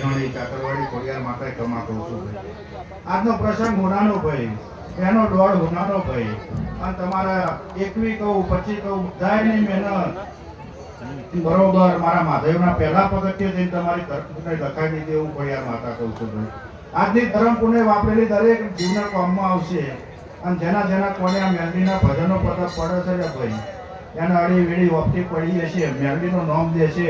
મેઘાણી કાકરવાડી ખોડિયાર માતાએ કમા કહું છું ભાઈ. આજનો પ્રસંગ હોનાનો ભાઈ, એનો દોડ હોનાનો ભાઈ, અને તમારા 21 કહું 25 કહું બધાની મહેનત બરોબર મારા મહાદેવના પહેલા પગથિયે જઈને તમારી ધરપુને લખાઈ દીધી એવું ખોડિયાર માતા કહું છું ભાઈ. આજની ધર્મ પુણ્ય વાપરેલી દરેક જીવના કામમાં આવશે, અને જેના જેના કોને આ મેલડીના ભજનો પડે છે ને ભાઈ, એને અડી વેડી વખતી પડી હશે, મેલડીનું નામ દેશે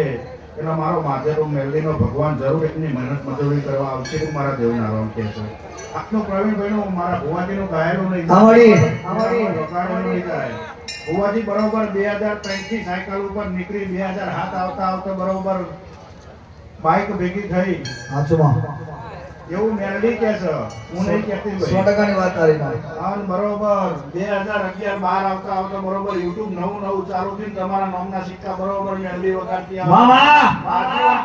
એટલે મારો મહાદેવ મેલડીનો ભગવાન જરૂર એમની મહેનત મજૂરી કરવા આવશે એવું મારા દેવના રામ કહે છે. આપનું પ્રવીણભાઈનું મારા ભુવાજીનું ગાયેલું નહીં જાય. ભુવાજી બરોબર 2003 થી સાયકલ ઉપર નીકળી 2007 આવતા બરોબર બાઇક ભેગી થઈ એવું મેલડી કે છે, હું નહીં કહેતી ભાઈ. 100% વાત તારી મારી. અને બરોબર 2011 12 આવતા બરોબર YouTube નવું ચાલુ થઈને તમારા નામના સિક્કા બરોબર મેલડી વગાડતી આવે.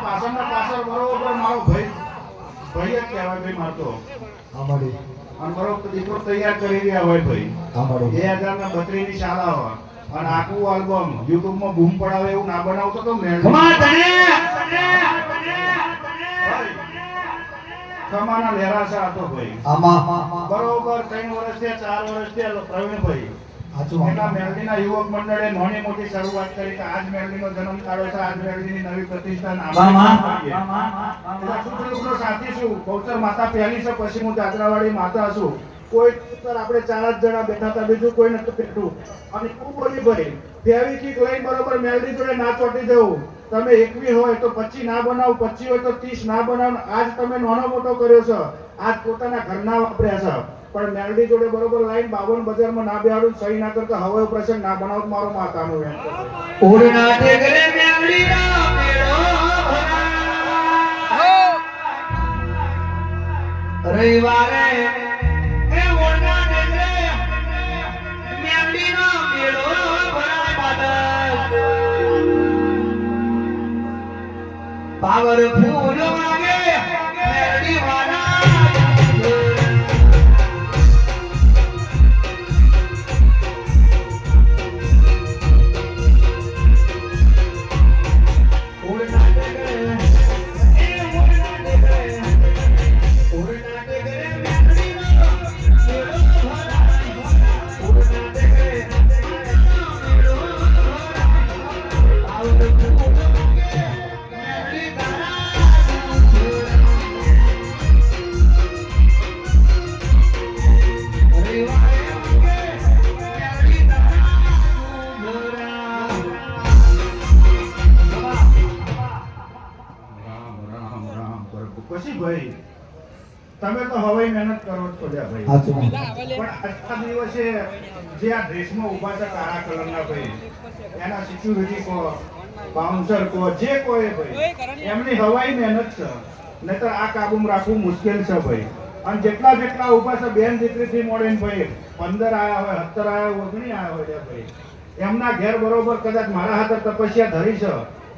પાછળ બરોબર મારો ભાઈ જ કહેવાય ભાઈ મારતો. અમારી અને બરોબર દીકરો તૈયાર કરી રહ્યા હોય ભાઈ. અમારી 2032 ની શાળા હોય અને આખું આલ્બમ YouTube માં બૂમ પડાવે એવું ના બનાવતો તો મેલડી. કમાના લેરાસા હતો ભાઈ. બરોબર 3 વર્ષથી 4 વર્ષથી પ્રવીણભાઈ એના મેલડીના યુવક મંડળે નાની મોટી શરૂઆત કરી કે આજ મેલડીનો જન્મ કાઢો છે, આજ મેલડીની નવી પ્રતિષ્ઠાન સાથી છું. ગૌચર માતા પહેલી છે, પછી હું જાત્રાવાળી માતા છું. કોઈ આપણે 4 જ જણા બેઠા હતા, બીજું કોઈ નતું બેઠું. અને ખૂબ બોલી ભાઈ ફેવિકિક લઈને બરોબર મેલડી જોડે ના ચોટી જવું. તમે 21 હોય તો 25 ના બનાવો, 25 હોય તો 30 ના બનાવો. આજ તમે નાનો મોટો કર્યો છે, આજ પોતાના ઘરના વાપર્યા છે, પણ મેલડી જોડે બરોબર લાઈન 52 બજારમાં ના બેહાડું, સહી ના કરતા હવે પ્રસંગ ના બનાવો મારો માતાનો વેણ છે. રવિવારે એ ઓરડા દેજે મેલડીનો મેળો ભરાય બાદલ પાવરફુલ વાગે મેલડી વાળા પછી ભાઈ તમે તો હવે મહેનત કરો છો ભાઈ, પણ આજના દિવસે જે આ દેશમાં ઉભા છે કાળા કલરના ભાઈ, એના સિક્યુરિટી કો બાઉન્સર કો જે કોઈ ભાઈ એમની હવાઈ મહેનત છે, નહીતર આ કાબૂમાં રાખવું મુશ્કેલ છે ભાઈ. અને જેટલા ઉભા છે બેન દીકરીથી મોડે ભાઈ 15 આયા હોય 17 આયા હોય 19 આયા હોય ભાઈ, એમના ઘેર બરોબર કદાચ મારા હાથે તપસ્યા ધરી છે,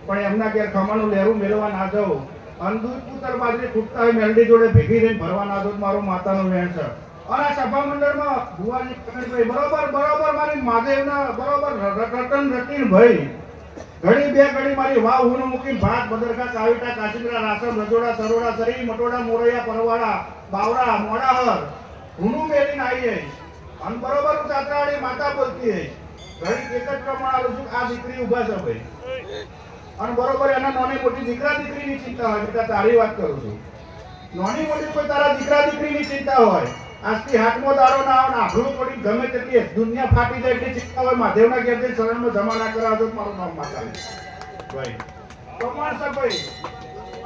પણ એમના ઘેર ખમાનું લેરું મેળવા ના જાઉં. અંદૂર પુત્ર બાજરી ફૂટતા હોય મેલડી જોડે ભેગી રહીને ભરવા ના દો મારું માતાનું વેણ છે. અને સભા મંડળમાં ભુવાજી પ્રવીણભાઈ બરોબર મારી મહાદેવના બરોબર રટન રટીન ભાઈ ઘડી બે ઘડી મારી વાવ હું મૂકી ભાત બદરકા કાવીટા કાચીગરા રાસમ રજોડા સરોડા સરી મટોડા મોરૈયા પરવાડા બાવડા મોડાહર હુનું મેલીને આવી જઈશ. અને બરોબર જાત્રાવાળી માતા બોલતી હઈશ. ઘડી એક જ પ્રમાણ આલું છું આ દીકરી ઉભા છે ભાઈ, અને બરોબર એના નાની મોટી દીકરા દીકરીની ચિંતા હોય. બેટા તારી વાત કરું છું, નાની મોટી કોઈ તારા દીકરા દીકરીની ચિંતા હોય, આજથી હાથમાં દારો ના આવે, આભડું પડી ગમે તેટલી દુનિયા ફાટી જાય એટલી ચિંતા હોય, મહાદેવના ઘેરથી શરણમાં જમા ના કરાવતો મારું નામ માતા ભાઈ. પ્રમાણ છે ભાઈ.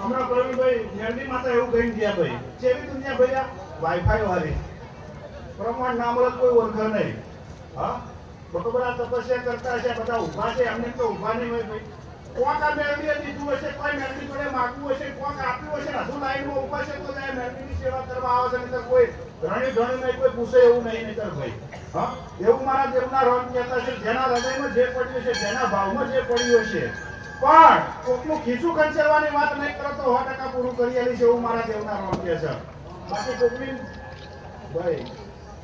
હમણાં પ્રવીણભાઈ મેલડી માતા એવું કહીને ગયા ભાઈ, જેવી દુનિયા ભાઈ આ વાઈફાઈ વાળી પ્રમાણ નામ કોઈ ઓળખે નહીં. હા બરોબર આ તપસ્યા કરતા હશે, બધા ઉભા છે, એમને તો ઉભા નહીં હોય ભાઈ. કોક આ મેલડીએ દીધું હશે, કોઈ મેલડી જોડે માગવું હશે, કોક આપ્યું હશે, હજુ લાઈનમાં ઉભા છે તો મેલડીની સેવા કરવા આવે છે, નહીતર કોઈ ઘણી નહીં કોઈ પૂછે એવું નહીં નહીતર ભાઈ. હા એવું મારા દેવના રોમ કહેતા છે, જેના હૃદયમાં જે પડ્યું છે, જેના ભાવમાં જે પડ્યું હશે, પણ કોકનું ખીચું ખંચેરવાની વાત નહીં કરો તો 100% પૂરું કરી આલી છે એવું મારા દેવના રોમ કહે છે. બાકી કોકની ભાઈ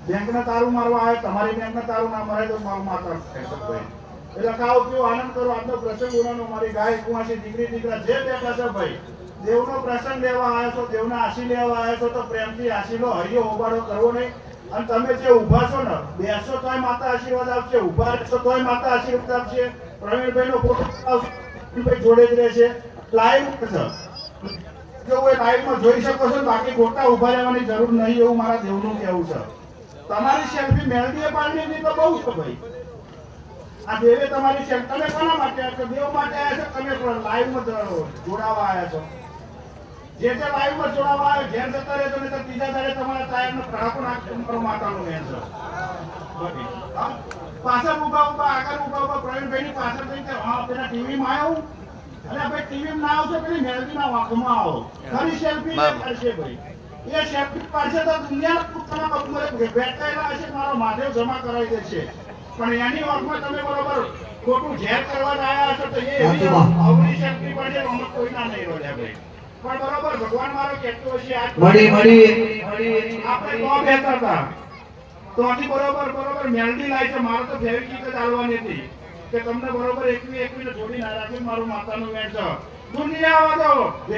બેંકને તારું મારવા આવે, તમારી બેંકને તારું ના મરાય તો મારું માતા કહેશે ભાઈ. એટલે ખાઓ પીઓ આનંદ કરો. આજનો પ્રસંગ ઉનાનો મારી ગાય કુવાસી દીકરી દીકરા જે બેઠા છે ભાઈ દેવનો પ્રસંગ લેવા આવ્યા છો, દેવના આશી લેવા આવ્યા છો તો પ્રેમથી આશીનો હૈયો હોબાળો કરવો નહીં. અને તમે જે ઊભા છો ને, બેસો તોય માતા આશીર્વાદ આપશે, ઊભા રહેશો તોય માતા આશીર્વાદ આપશે. પ્રવીણભાઈનો ફોટો આવશે, પ્રવીણભાઈ જોડે જ રહેશે. લાઈવ છે, જો એ લાઈવમાં જોઈ શકો છો. બાકી ખોટા ઊભા રહેવાની જરૂર નહીં, એવું મારા દેવનું કહેવું છે. તમારી સેલ્ફી મેળવીએ પાડવી તો બહુ છે ભાઈ. આ દેવે તમારી સેલ્ફી તમે કોના માટે આવ્યા છો? દેવ માટે આવ્યા છો. તમે લાઈવમાં જોડાવા આવ્યા છો. જે લાઈવમાં જોડાવા આવે ઘેર જતા રહેજો, નહીં તો ત્રીજા દાડે તમારા ટાયરનો કડાકો નાખશે. તમારો માતાનો મેન છે. પાછળ ઉભા આગળ પ્રવીણભાઈની પાછળ જઈને કે હા પેલા ટીવીમાં આવ્યો અને ભાઈ ટીવીમાં ના આવશો પેલી મેલડીના વાંકમાં આવો. ખરી સેલ્ફી પાડશે ભાઈ. એ સેલ્ફી પાડશે તો દુનિયાના પુસ્તકના પગમાં બેઠેલા હશે, મારો મહાદેવ જમા કરાવી દેશે. પણ એની વાંકમાં તમે બરોબર ખોટું ઝેર કરવા આવ્યા હશો તો એ અવળી સેલ્ફી પડશે, અમુક કોઈના નહીં રોડ્યા ભાઈ. પણ બરોબર ભગવાન મારો કહેતો હશે આપણે તો બેઠા હતા તો આથી બરોબર મેલડી લાવી છે. મારે તો ફેવિકિક જ ચાલવાની હતી કે તમને બરોબર એકવી ને જોડી ના રાખી. મારું માતાનું વેણ છે. દુનિયા વાળો